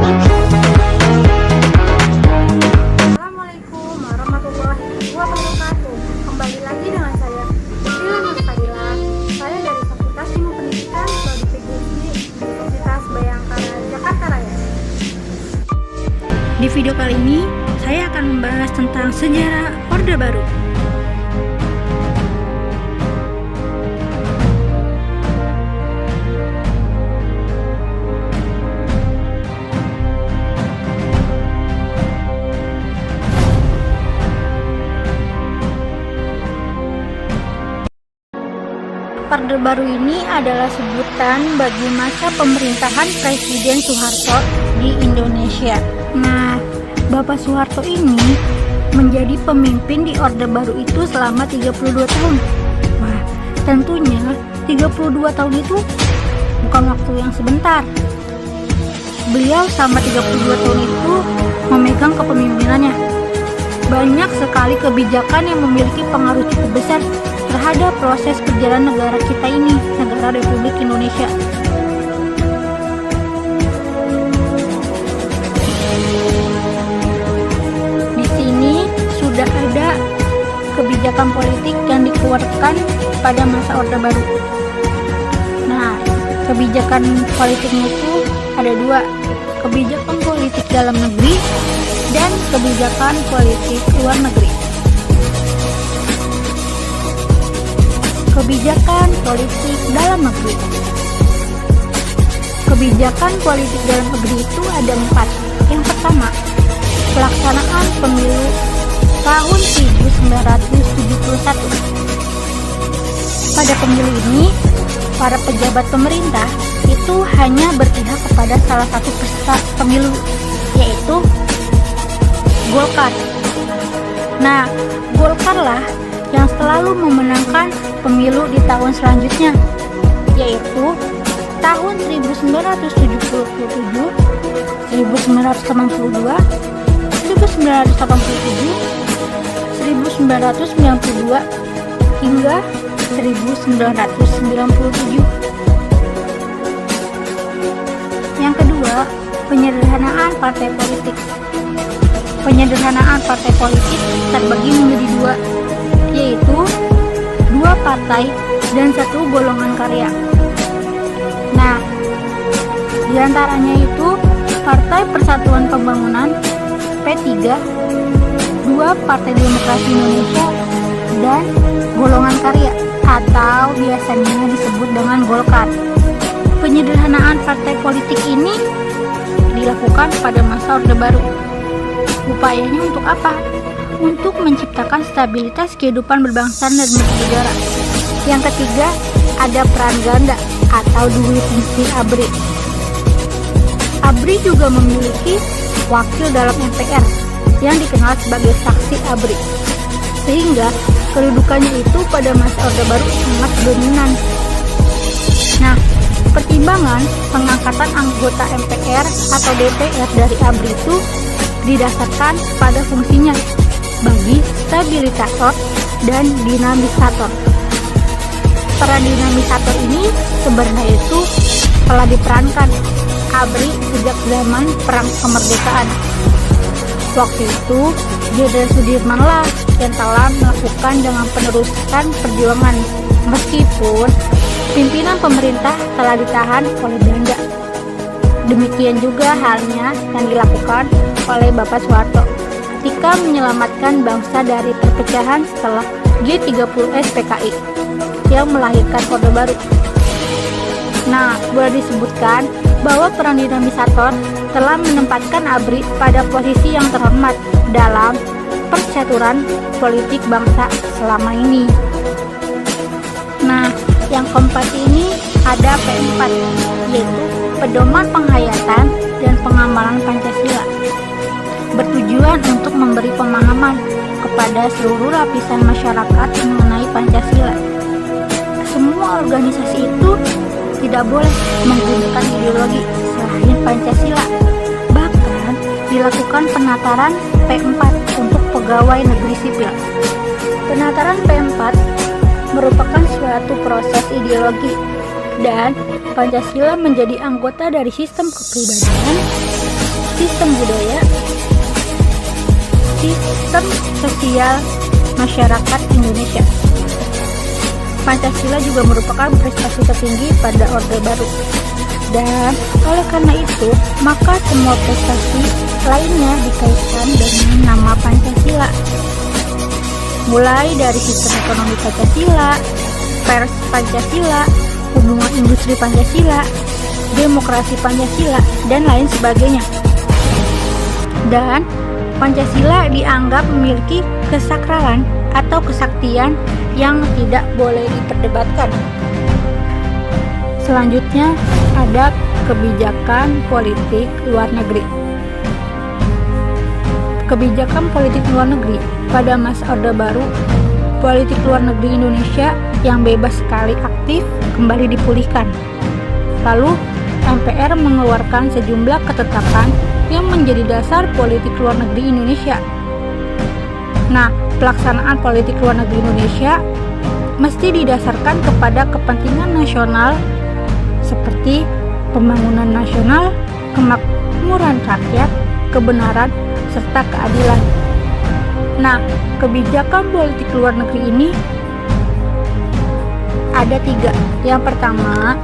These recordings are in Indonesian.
Assalamualaikum warahmatullahi wabarakatuh. Kembali lagi dengan saya, Bila Nurfadila. Saya dari Fakultas Ilmu Pendidikan Prodi PGSD Universitas Bayangkara, Jakarta Raya. Di video kali ini, saya akan membahas tentang sejarah Orde Baru. Orde Baru ini adalah sebutan bagi masa pemerintahan Presiden Soeharto di Indonesia. Nah, Bapak Soeharto ini menjadi pemimpin di Orde Baru itu selama 32 tahun. Wah, tentunya 32 tahun itu bukan waktu yang sebentar. Beliau selama 32 tahun itu memegang kepemimpinannya. Banyak sekali kebijakan yang memiliki pengaruh cukup besar terhadap proses perjalanan negara kita ini, negara Republik Indonesia. Di sini sudah ada kebijakan politik yang dikeluarkan pada masa Orde Baru. Nah, kebijakan politiknya itu ada dua, kebijakan politik dalam negeri dan kebijakan politik luar negeri. Kebijakan politik dalam negeri. Kebijakan politik dalam negeri itu ada 4. Yang pertama, pelaksanaan pemilu tahun 1971. Pada pemilu ini, para pejabat pemerintah itu hanya berpihak kepada salah satu peserta pemilu, yaitu Golkar. Nah, Golkar lah yang selalu memenangkan pemilu di tahun selanjutnya, yaitu tahun 1977, 1982, 1987, 1992, hingga 1997. Yang kedua, penyederhanaan partai politik. Penyederhanaan partai politik terbagi menjadi dua, yaitu 2 partai dan 1 golongan karya. Nah, diantaranya itu Partai Persatuan Pembangunan P3, 2 Partai Demokrasi Indonesia, dan golongan karya atau biasanya disebut dengan Golkar. Penyederhanaan partai politik ini dilakukan pada masa Orde Baru. Upayanya untuk apa? Untuk menciptakan stabilitas kehidupan berbangsa dan bernegara. Yang ketiga, ada peran ganda atau duit fungsi ABRI. ABRI juga memiliki wakil dalam MPR yang dikenal sebagai fraksi ABRI, sehingga kedudukannya itu pada masa Orde Baru sangat dominan. Nah, pertimbangan pengangkatan anggota MPR atau DPR dari ABRI itu didasarkan pada fungsinya bagi stabilisator dan dinamisator. Peran dinamisator ini sebenarnya itu telah diperankan ABRI sejak zaman Perang Kemerdekaan. Waktu itu, Jenderal Sudirman lah yang telah melakukan dengan penerusan perjuangan, meskipun pimpinan pemerintah telah ditahan oleh Belanda. Demikian juga halnya yang dilakukan oleh Bapak Soeharto ketika menyelamatkan bangsa dari perpecahan setelah G30S PKI yang melahirkan Orde Baru. Nah, boleh disebutkan bahwa peran dinamisator telah menempatkan ABRI pada posisi yang terhormat dalam percaturan politik bangsa selama ini. Nah, yang keempat ini ada P4, yaitu pedoman penghayatan dan pengamalan Pancasila, bertujuan untuk memberi pemahaman kepada seluruh lapisan masyarakat mengenai Pancasila. Semua organisasi itu tidak boleh menggunakan ideologi selain Pancasila. Bahkan dilakukan penataran P4 untuk pegawai negeri sipil. Penataran P4 merupakan suatu proses ideologi dan Pancasila menjadi anggota dari sistem kepribadian sistem budaya, sistem sosial masyarakat Indonesia. Pancasila juga merupakan prestasi tertinggi pada Orde Baru. Dan oleh karena itu, maka semua prestasi lainnya dikaitkan dengan nama Pancasila. Mulai dari sistem ekonomi Pancasila, pers Pancasila, hubungan industri Pancasila, demokrasi Pancasila, dan lain sebagainya. Dan Pancasila dianggap memiliki kesakralan atau kesaktian yang tidak boleh diperdebatkan. Selanjutnya ada kebijakan politik luar negeri. Kebijakan politik luar negeri pada masa Orde Baru, politik luar negeri Indonesia yang bebas sekali aktif kembali dipulihkan. Lalu MPR mengeluarkan sejumlah ketetapan yang menjadi dasar politik luar negeri Indonesia. Nah, pelaksanaan politik luar negeri Indonesia mesti didasarkan kepada kepentingan nasional seperti pembangunan nasional, kemakmuran rakyat, kebenaran, serta keadilan. Nah, kebijakan politik luar negeri ini ada 3. Yang pertama,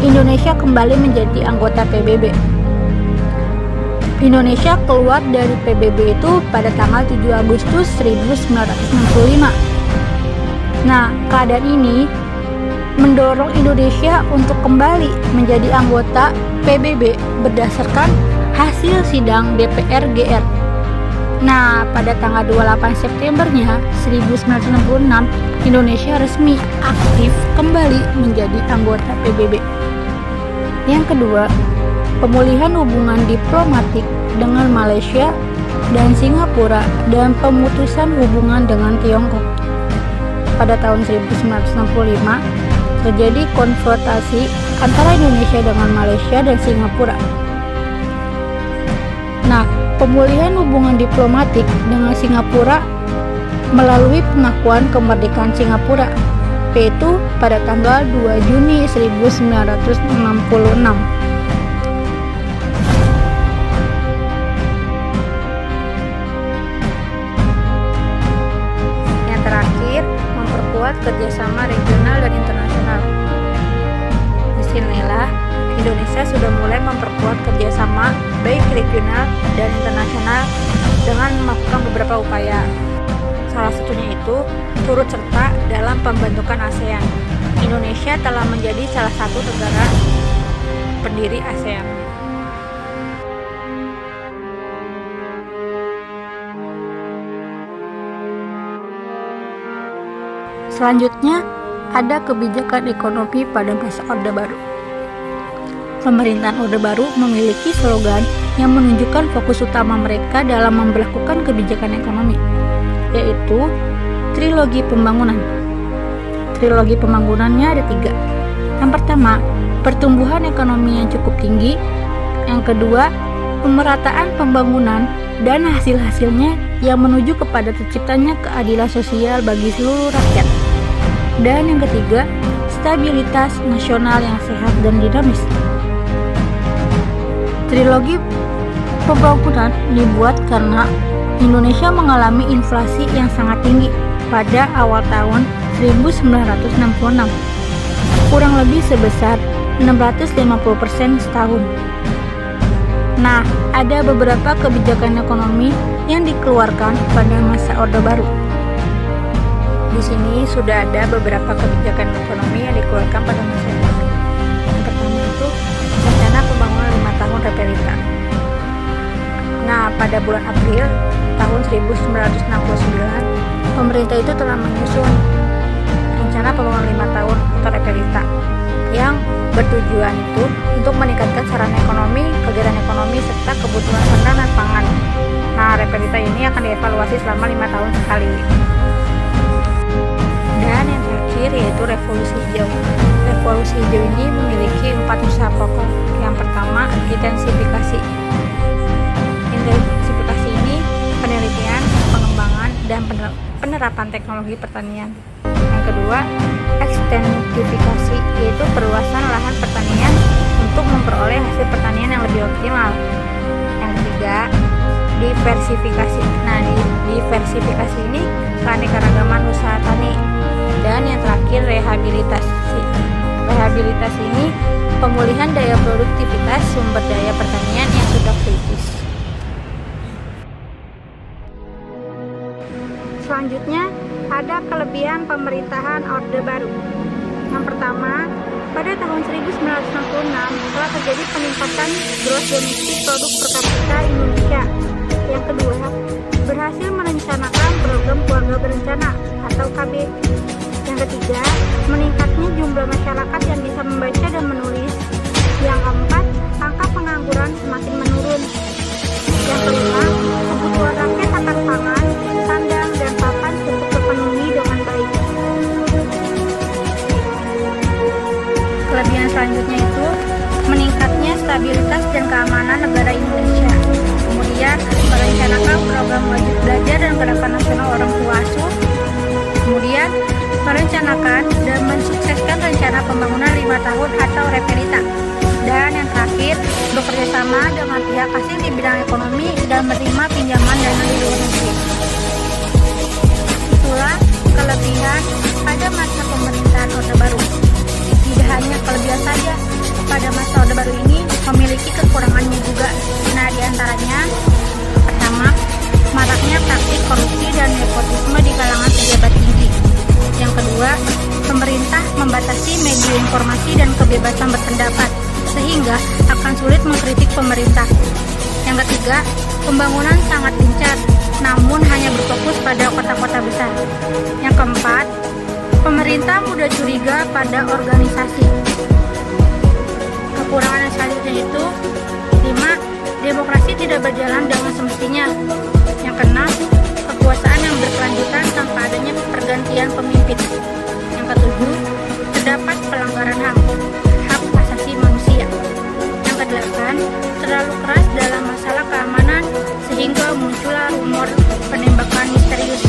Indonesia kembali menjadi anggota PBB. Indonesia keluar dari PBB itu pada tanggal 7 Agustus 1965. Nah, keadaan ini mendorong Indonesia untuk kembali menjadi anggota PBB berdasarkan hasil sidang DPR GR. Nah, pada tanggal 28 Septembernya 1966, Indonesia resmi aktif kembali menjadi anggota PBB. Yang kedua, pemulihan hubungan diplomatik dengan Malaysia dan Singapura dan pemutusan hubungan dengan Tiongkok. Pada tahun 1965, terjadi konfrontasi antara Indonesia dengan Malaysia dan Singapura. Nah, pemulihan hubungan diplomatik dengan Singapura melalui pengakuan kemerdekaan Singapura, yaitu pada tanggal 2 Juni 1966. Yang terakhir, memperkuat kerjasama regional dan internasional. Disinilah Indonesia sudah mulai memperkuat kerjasama baik regional dan internasional dengan melakukan beberapa upaya. Salah satunya itu turut serta dalam pembentukan ASEAN. Indonesia telah menjadi salah satu negara pendiri ASEAN. Selanjutnya ada kebijakan ekonomi pada masa Orde Baru. Pemerintahan Orde Baru memiliki slogan yang menunjukkan fokus utama mereka dalam memberlakukan kebijakan ekonomi, yaitu trilogi pembangunan. Trilogi pembangunannya ada 3. Yang pertama, pertumbuhan ekonomi yang cukup tinggi. Yang kedua, pemerataan pembangunan dan hasil-hasilnya yang menuju kepada terciptanya keadilan sosial bagi seluruh rakyat. Dan yang ketiga, stabilitas nasional yang sehat dan dinamis. Trilogi pembangunan dibuat karena Indonesia mengalami inflasi yang sangat tinggi pada awal tahun 1966, kurang lebih sebesar 650% setahun. Nah, ada beberapa kebijakan ekonomi yang dikeluarkan pada masa Orde Baru. Di sini sudah ada beberapa kebijakan ekonomi yang dikeluarkan pada masa Orde Baru. Yang pertama itu rencana pembangunan 5 tahun Reperita. Nah, pada bulan April tahun 1969, pemerintah itu telah menyusun rencana pembangunan 5 tahun atau Reperita yang bertujuan itu untuk meningkatkan sarana ekonomi, kegiatan ekonomi, serta kebutuhan sarana pangan. Nah, Reperita ini akan dievaluasi selama 5 tahun sekali. Dan yang terakhir yaitu Revolusi Hijau. Revolusi Hijau ini memiliki 4 usaha pokok. Yang pertama, intensifikasi. Intensifikasi ini penelitian, pengembangan, dan penerapan teknologi pertanian. Yang kedua, ekstensifikasi, yaitu perluasan lahan pertanian untuk memperoleh hasil pertanian yang lebih optimal. ketiga, diversifikasi. Nah, diversifikasi ini keanekaragaman usaha tani. Dan yang terakhir, rehabilitasi. Rehabilitasi ini pemulihan daya produktivitas sumber daya pertanian yang sudah kritis. Selanjutnya, ada kelebihan pemerintahan Orde Baru. Yang pertama, pada tahun 1966 telah terjadi peningkatan gross domestic produk per kapita Indonesia. Yang kedua, berhasil merencanakan program keluarga berencana atau KB. Yang ketiga, meningkatnya jumlah masyarakat yang bisa membaca dan menulis. Yang keempat, angka pengangguran semakin menurun. Yang kelima, kebutuhan rakyat akan pangan, sandang, dan papan cukup terpenuhi dengan baik. Kelebihan selanjutnya itu meningkatnya stabilitas dan keamanan negara Indonesia. Kemudian merencanakan program wajib belajar dan gerakan nasional orang tua asuh. Kemudian merencanakan dan mensukseskan rencana pembangunan 5 tahun atau Reperita. Dan yang terakhir, bekerja sama dengan pihak asing di bidang ekonomi dan menerima pinjaman dana di luar negeri. Itulah kelebihan pada masa pemerintahan Orde Baru. Tidak hanya kelebihan saja, pada masa Orde Baru ini memiliki kekurangannya juga. Nah, diantaranya pertama, maraknya praktik korupsi dan nepotisme di kalangan pejabat tinggi. Yang kedua, pemerintah membatasi media informasi dan kebebasan berpendapat, sehingga akan sulit mengkritik pemerintah. Yang ketiga, pembangunan sangat gencar, namun hanya berfokus pada kota-kota besar. Yang keempat, pemerintah mudah curiga pada organisasi. Kekurangan yang selanjutnya itu 5. Demokrasi tidak berjalan dengan semestinya. Yang keenam, kekuasaan yang berkelanjutan tanpa adanya pergantian pemimpin. Yang ketujuh, terdapat pelanggaran hak asasi manusia. Yang kedelapan, terlalu keras dalam masalah keamanan sehingga muncullah rumor penembakan misterius.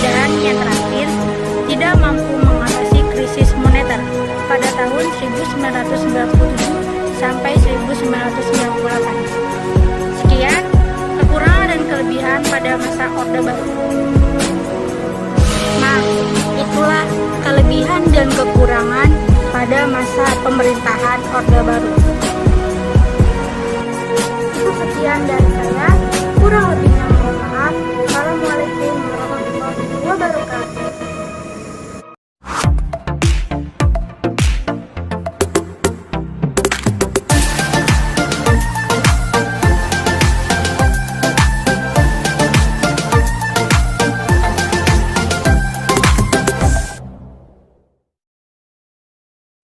Dan yang terakhir, tidak mampu mengatasi krisis moneter pada tahun 1997 sampai 1998. Sekian kekurangan dan kelebihan pada masa Orde Baru. Nah, itulah kelebihan dan kekurangan pada masa pemerintahan Orde Baru. Itu sekian dari saya. Kurang lebihnya mohon maaf. Assalamualaikum warahmatullahi wabarakatuh.